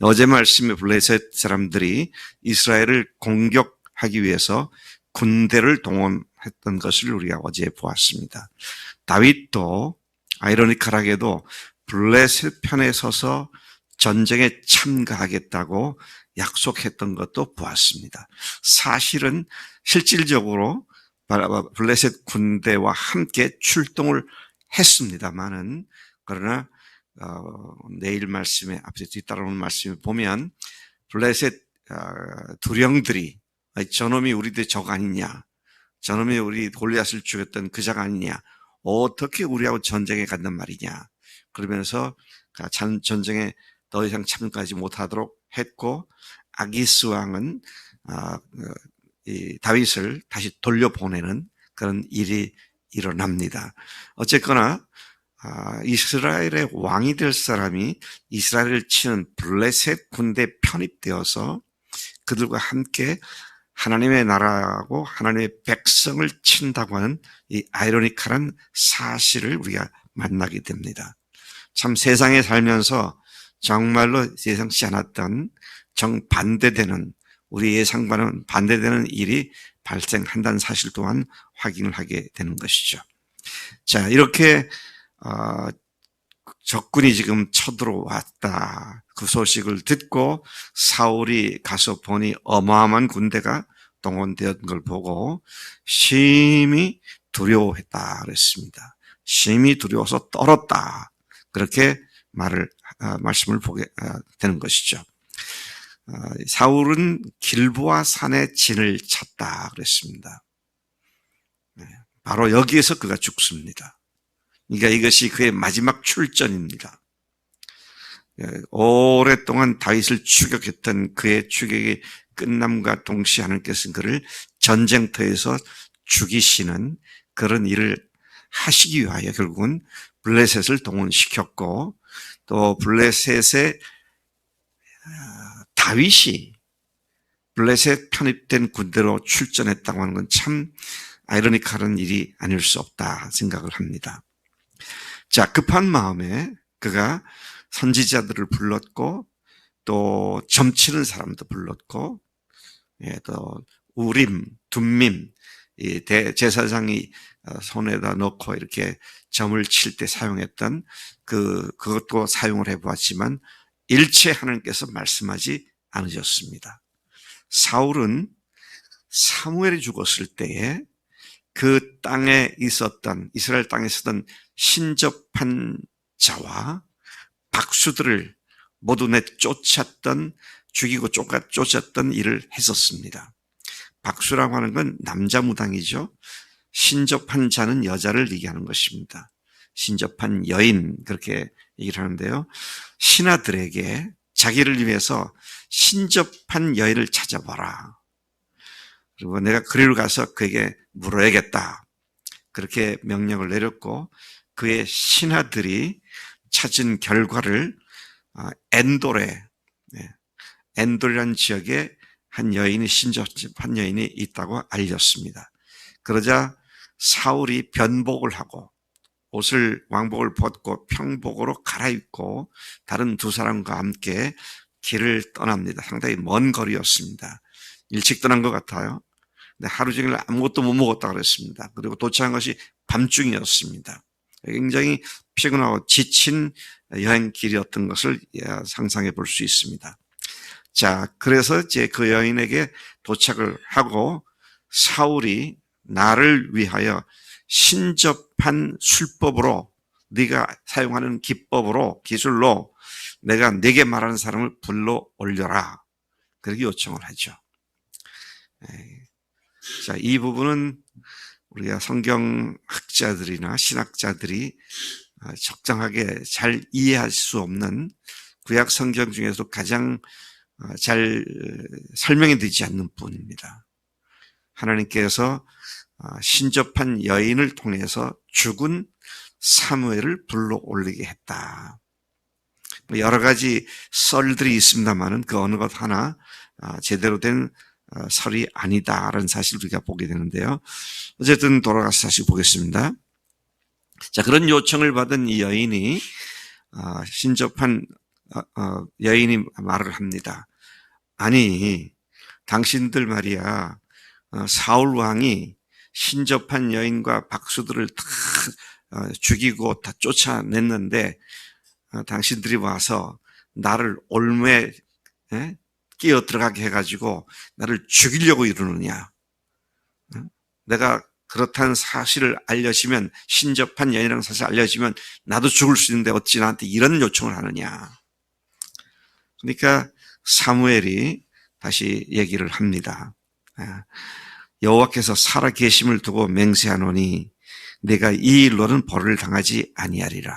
어제 말씀에 블레셋 사람들이 이스라엘을 공격하기 위해서 군대를 동원했던 것을 우리가 어제 보았습니다. 다윗도 아이러니컬하게도 블레셋 편에 서서 전쟁에 참가하겠다고 약속했던 것도 보았습니다. 사실은 실질적으로 블레셋 군대와 함께 출동을 했습니다만은, 그러나 내일 말씀에 앞에 뒤따라오는 말씀에 보면 블레셋 두령들이 저놈이 우리들 적 아니냐, 저놈이 우리 골리앗을 죽였던 그 적 아니냐, 어떻게 우리하고 전쟁에 간단 말이냐, 그러면서 전쟁에 더 이상 참가하지 못하도록 했고, 아기스 왕은 이 다윗을 다시 돌려보내는 그런 일이 일어납니다. 어쨌거나 이스라엘의 왕이 될 사람이 이스라엘을 치는 블레셋 군대에 편입되어서 그들과 함께 하나님의 나라하고 하나님의 백성을 친다고 하는 이 아이러니컬한 사실을 우리가 만나게 됩니다. 참 세상에 살면서 정말로 예상치 않았던 정반대되는, 우리 예상과는 반대되는 일이 발생한다는 사실 또한 확인을 하게 되는 것이죠. 자, 이렇게 적군이 지금 쳐들어왔다, 그 소식을 듣고 사울이 가서 보니 어마어마한 군대가 동원되었던 걸 보고 심히 두려워했다 그랬습니다. 심히 두려워서 떨었다, 그렇게 말씀을 보게 되는 것이죠. 사울은 길보아 산에 진을 쳤다 그랬습니다. 바로 여기에서 그가 죽습니다. 그러니까 이것이 그의 마지막 출전입니다. 오랫동안 다윗을 추격했던 그의 추격이 끝남과 동시에 하나님께서는 그를 전쟁터에서 죽이시는 그런 일을 하시기 위하여 결국은 블레셋을 동원시켰고, 또 블레셋의 다윗이 블레셋 편입된 군대로 출전했다고 하는 건 참 아이러니컬한 일이 아닐 수 없다 생각을 합니다. 자, 급한 마음에 그가 선지자들을 불렀고, 또 점치는 사람도 불렀고, 또 우림, 둠밈, 대제사장이 손에다 넣고 이렇게 점을 칠 때 사용했던 그것도 사용을 해보았지만 일체 하나님께서 말씀하지 않으셨습니다. 사울은 사무엘이 죽었을 때에 그 땅에 있었던, 이스라엘 땅에 있었던 신접한 자와 박수들을 모두 내쫓았던, 죽이고 쫓았던 일을 했었습니다. 박수라고 하는 건 남자 무당이죠. 신접한 자는 여자를 얘기하는 것입니다. 신접한 여인, 그렇게 얘기를 하는데요. 신하들에게 자기를 위해서 신접한 여인을 찾아봐라, 그리고 내가 그리로 가서 그에게 물어야겠다, 그렇게 명령을 내렸고, 그의 신하들이 찾은 결과를 엔돌이라는 지역에 한 여인이, 신접한 여인이 있다고 알렸습니다. 그러자 사울이 변복을 하고 왕복을 벗고 평복으로 갈아입고 다른 두 사람과 함께 길을 떠납니다. 상당히 먼 거리였습니다. 일찍 떠난 것 같아요. 근데 하루 종일 아무것도 못 먹었다고 그랬습니다. 그리고 도착한 것이 밤중이었습니다. 굉장히 피곤하고 지친 여행길이었던 것을 상상해 볼 수 있습니다. 자, 그래서 이제 그 여인에게 도착을 하고 사울이 나를 위하여 신접한 술법으로, 네가 사용하는 기술로 내가 네게 말하는 사람을 불러 올려라, 그렇게 요청을 하죠. 자, 이 부분은 우리가 성경학자들이나 신학자들이 적당하게 잘 이해할 수 없는 구약 성경 중에서도 가장 잘 설명이 되지 않는 부분입니다. 하나님께서 신접한 여인을 통해서 죽은 사무엘을 불러 올리게 했다. 여러 가지 썰들이 있습니다만은 그 어느 것 하나 제대로 된 설이 아니다라는 사실을 우리가 보게 되는데요. 어쨌든 돌아가서 다시 보겠습니다. 자, 그런 요청을 받은 이 여인이 신접한 여인이 말을 합니다. 아니, 당신들 말이야, 사울 왕이 신접한 여인과 박수들을 다 죽이고 다 쫓아냈는데 당신들이 와서 나를 올무에 끼어 들어가게 해가지고 나를 죽이려고 이러느냐. 내가 그렇다는 사실을 알려지면, 신접한 여인이라는 사실을 알려지면 나도 죽을 수 있는데 어찌 나한테 이런 요청을 하느냐. 그러니까 사무엘이 다시 얘기를 합니다. 여호와께서 살아 계심을 두고 맹세하노니 내가 이 일로는 벌을 당하지 아니하리라.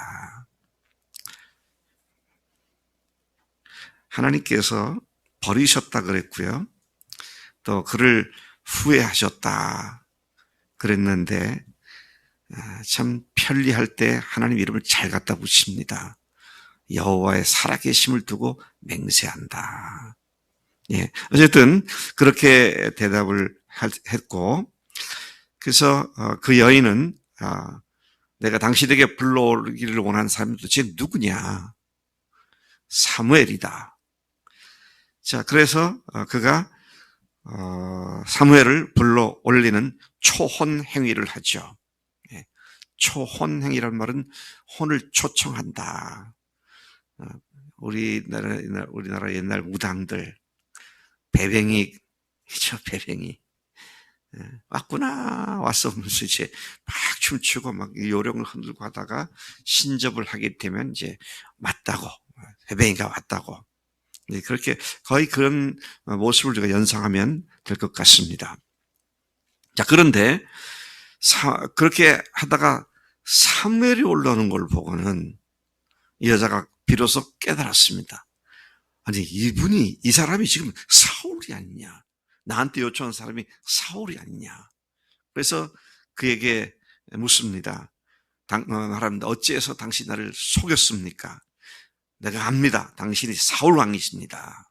하나님께서 버리셨다 그랬고요. 또 그를 후회하셨다 그랬는데 참 편리할 때 하나님 이름을 잘 갖다 붙입니다. 여호와의 살아계심을 두고 맹세한다. 예, 어쨌든 그렇게 대답을 했고, 그래서 그 여인은 내가 당신에게 불러오기를 원하는 사람이 도대체 누구냐? 사무엘이다. 자, 그래서 그가 사무엘을 불러 올리는 초혼 행위를 하죠. 예, 초혼 행위란 말은 혼을 초청한다. 우리나라 옛날 무당들 배뱅이, 배뱅이 왔구나 왔어 하면서 이제 막 춤추고 막 요령을 흔들고 하다가 신접을 하게 되면 이제 맞다고, 배뱅이가 왔다고, 그렇게 거의 그런 모습을 우리가 연상하면 될 것 같습니다. 자, 그런데 그렇게 하다가 사무엘이 올라오는 걸 보고는 이 여자가 비로소 깨달았습니다. 아니, 이 사람이 지금 사울이 아니냐. 나한테 요청한 사람이 사울이 아니냐. 그래서 그에게 묻습니다. 말합니다. 어찌해서 당신 나를 속였습니까? 내가 압니다. 당신이 사울 왕이십니다.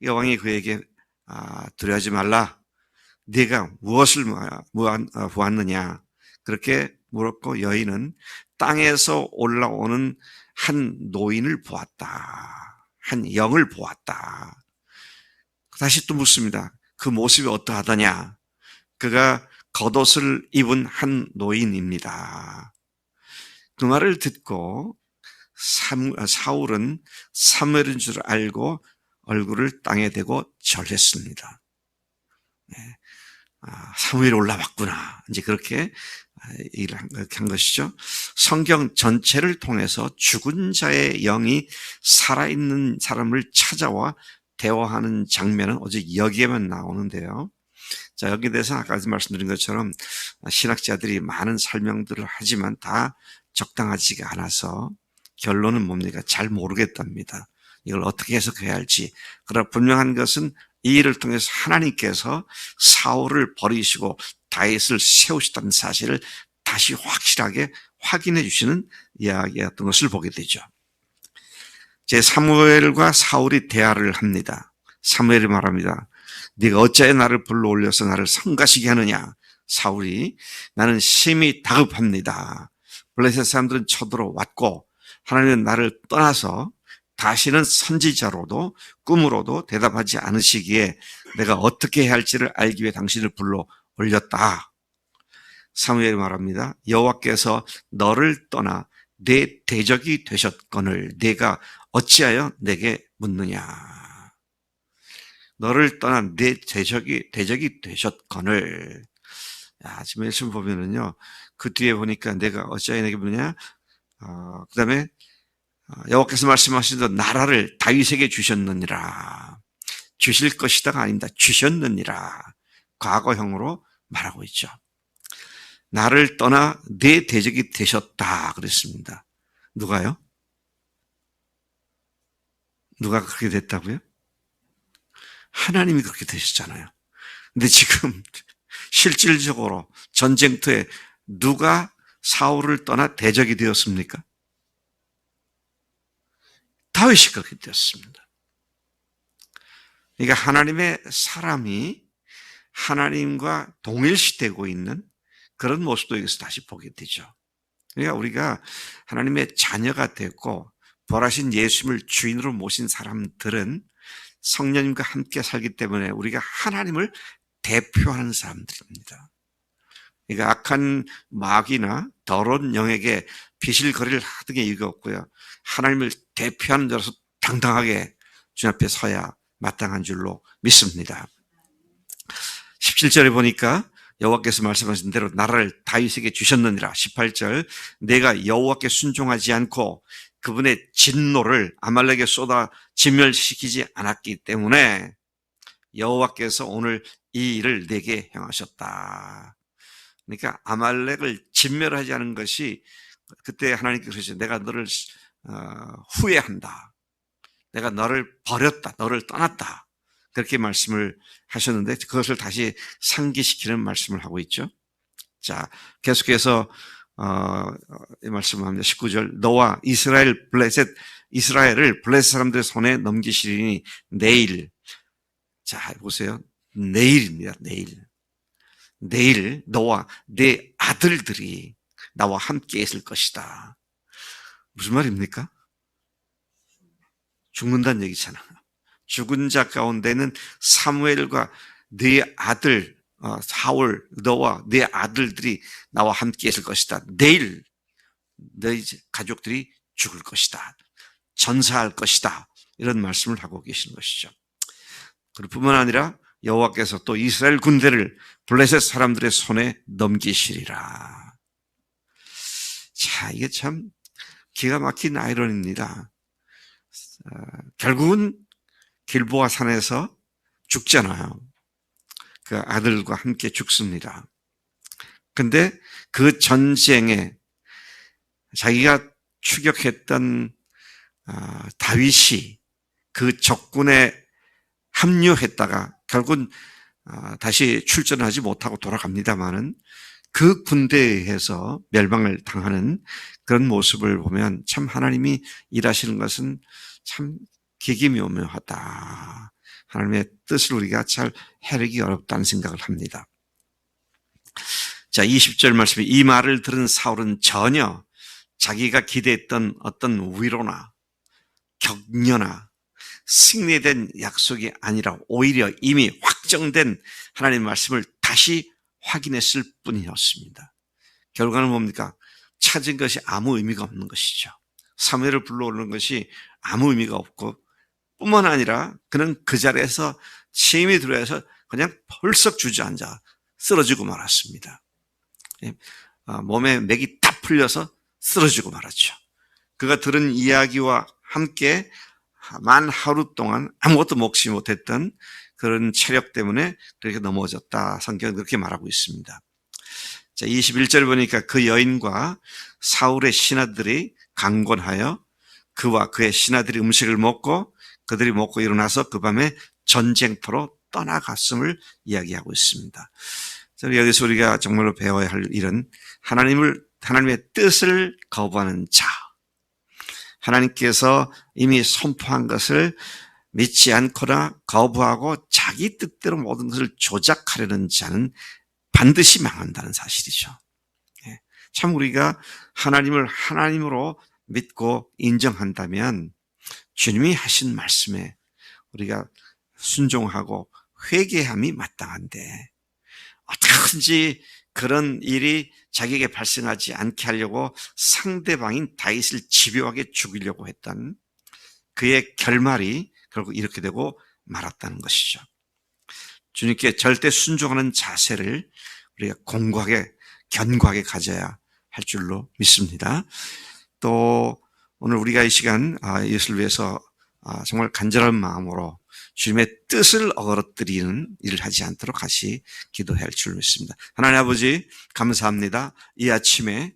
이 왕이 그에게 두려워하지 말라. 네가 무엇을 보았느냐. 그렇게 물었고, 여인은 땅에서 올라오는 한 노인을 보았다. 한 영을 보았다. 다시 또 묻습니다. 그 모습이 어떠하더냐? 그가 겉옷을 입은 한 노인입니다. 그 말을 듣고 사울은 사무엘인 줄 알고 얼굴을 땅에 대고 절했습니다. 네. 사무엘이 올라왔구나. 이제 그렇게 일을 한 것이죠. 성경 전체를 통해서 죽은 자의 영이 살아있는 사람을 찾아와 대화하는 장면은 오직 여기에만 나오는데요. 자, 여기에 대해서 아까 말씀드린 것처럼 신학자들이 많은 설명들을 하지만 다 적당하지가 않아서 결론은 뭡니까? 잘 모르겠답니다. 이걸 어떻게 해석해야 할지. 그러나 분명한 것은 이 일을 통해서 하나님께서 사울을 버리시고 다윗을 세우시다는 사실을 다시 확실하게 확인해 주시는 이야기였던 것을 보게 되죠. 제 사무엘과 사울이 대화를 합니다. 사무엘이 말합니다. 네가 어찌하여 나를 불러올려서 나를 성가시게 하느냐. 사울이 나는 심히 다급합니다. 블레셋 사람들은 쳐들어왔고 하나님은 나를 떠나서 다시는 선지자로도 꿈으로도 대답하지 않으시기에 내가 어떻게 해야 할지를 알기 위해 당신을 불러 올렸다. 사무엘이 말합니다. 여호와께서 너를 떠나 내 대적이 되셨거늘 내가 어찌하여 내게 묻느냐. 너를 떠나 내 대적이 되셨거늘. 지금 말씀 보면은요, 그 뒤에 보니까 내가 어찌하여 내게 묻느냐. 그 다음에 여호와께서 말씀하시더 나라를 다윗에게 주셨느니라. 주실 것이다가 아닙니다. 주셨느니라. 과거형으로 말하고 있죠. 나를 떠나 내 대적이 되셨다 그랬습니다. 누가요? 누가 그렇게 됐다고요? 하나님이 그렇게 되셨잖아요. 근데 지금 실질적으로 전쟁터에 누가 사울을 떠나 대적이 되었습니까? 다윗이 그렇게 되었습니다. 그러니까 하나님의 사람이 하나님과 동일시되고 있는 그런 모습도 여기서 다시 보게 되죠. 그러니까 우리가 하나님의 자녀가 되고 부활하신 예수님을 주인으로 모신 사람들은 성령님과 함께 살기 때문에 우리가 하나님을 대표하는 사람들입니다. 그러니까 악한 마귀나 더러운 영에게 비실거리를 하던 게 이유가 없고요. 하나님을 대표하는 자로서 당당하게 주님 앞에 서야 마땅한 줄로 믿습니다. 17절에 보니까 여호와께서 말씀하신 대로 나라를 다윗에게 주셨느니라. 18절 내가 여호와께 순종하지 않고 그분의 진노를 아말렉에 쏟아 진멸시키지 않았기 때문에 여호와께서 오늘 이 일을 내게 행하셨다. 그러니까 아말렉을 진멸하지 않은 것이 그때 하나님께서 그러셨죠. 내가 너를 후회한다. 내가 너를 버렸다. 너를 떠났다. 그렇게 말씀을 하셨는데 그것을 다시 상기시키는 말씀을 하고 있죠. 자, 계속해서 이 말씀을 합니다. 19절 너와 이스라엘을 블레셋 사람들의 손에 넘기시리니 내일, 자 보세요. 내일입니다. 내일 너와 내 아들들이 나와 함께 있을 것이다. 무슨 말입니까? 죽는다는 얘기잖아. 죽은 자 가운데는 사무엘과 네 아들 사울 너와 네 아들들이 나와 함께 있을 것이다. 내일 너희 가족들이 죽을 것이다. 전사할 것이다. 이런 말씀을 하고 계신 것이죠. 그뿐만 아니라 여호와께서 또 이스라엘 군대를 블레셋 사람들의 손에 넘기시리라. 자, 이게 참 기가 막힌 아이러니입니다. 결국은 길보아 산에서 죽잖아요. 그 아들과 함께 죽습니다. 근데 그 전쟁에 자기가 추격했던 다윗이 그 적군에 합류했다가 결국은 다시 출전하지 못하고 돌아갑니다마는 그 군대에 의해서 멸망을 당하는 그런 모습을 보면 참 하나님이 일하시는 것은 참 기기묘묘하다. 하나님의 뜻을 우리가 잘 헤아리기 어렵다는 생각을 합니다. 자, 20절 말씀에 이 말을 들은 사울은 전혀 자기가 기대했던 어떤 위로나 격려나 승리에 대한 약속이 아니라 오히려 이미 확정된 하나님의 말씀을 다시 확인했을 뿐이었습니다. 결과는 뭡니까? 찾은 것이 아무 의미가 없는 것이죠. 사무엘을 불러오는 것이 아무 의미가 없고 뿐만 아니라 그는 그 자리에서 침이 들어와서 그냥 펄썩 주저앉아 쓰러지고 말았습니다. 몸에 맥이 다 풀려서 쓰러지고 말았죠. 그가 들은 이야기와 함께 만 하루 동안 아무것도 먹지 못했던 그런 체력 때문에 그렇게 넘어졌다. 성경은 그렇게 말하고 있습니다. 자, 21절 보니까 그 여인과 사울의 신하들이 강권하여 그와 그의 신하들이 음식을 먹고 그들이 먹고 일어나서 그 밤에 전쟁터로 떠나갔음을 이야기하고 있습니다. 여기서 우리가 정말로 배워야 할 일은 하나님의 뜻을 거부하는 자, 하나님께서 이미 선포한 것을 믿지 않거나 거부하고 자기 뜻대로 모든 것을 조작하려는 자는 반드시 망한다는 사실이죠. 참 우리가 하나님을 하나님으로 믿고 인정한다면 주님이 하신 말씀에 우리가 순종하고 회개함이 마땅한데 어떻게든지 그런 일이 자기에게 발생하지 않게 하려고 상대방인 다윗을 집요하게 죽이려고 했던 그의 결말이 결국 이렇게 되고 말았다는 것이죠. 주님께 절대 순종하는 자세를 우리가 공고하게 견고하게 가져야 할 줄로 믿습니다. 또 오늘 우리가 이 시간 예수를 위해서 정말 간절한 마음으로 주님의 뜻을 어그러뜨리는 일을 하지 않도록 같이 기도해야 할 줄 믿습니다. 하나님 아버지 감사합니다. 이 아침에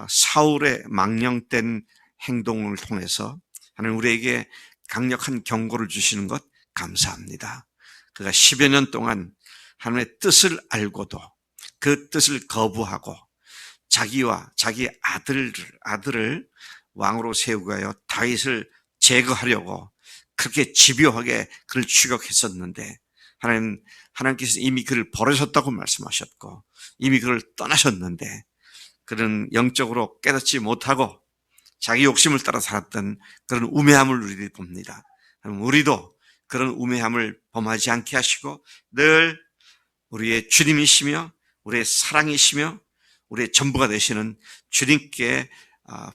사울의 망령된 행동을 통해서 하나님 우리에게 강력한 경고를 주시는 것 감사합니다. 그가 10여 년 동안 하나님의 뜻을 알고도 그 뜻을 거부하고 자기와 자기 아들을 왕으로 세우고 하여 다윗을 제거하려고 그렇게 집요하게 그를 추격했었는데 하나님께서 이미 그를 버리셨다고 말씀하셨고 이미 그를 떠나셨는데 그는 영적으로 깨닫지 못하고 자기 욕심을 따라 살았던 그런 우매함을 우리들이 봅니다. 우리도 그런 우매함을 범하지 않게 하시고 늘 우리의 주님이시며 우리의 사랑이시며 우리의 전부가 되시는 주님께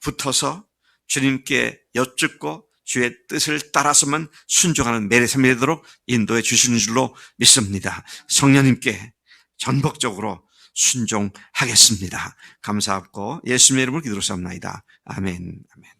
붙어서 주님께 여쭙고 주의 뜻을 따라서만 순종하는 매일의 삶이 되도록 인도해 주시는 줄로 믿습니다. 성령님께 전폭적으로 순종하겠습니다. 감사하고 예수님의 이름으로 기도로 삼나이다. 아멘. 아멘.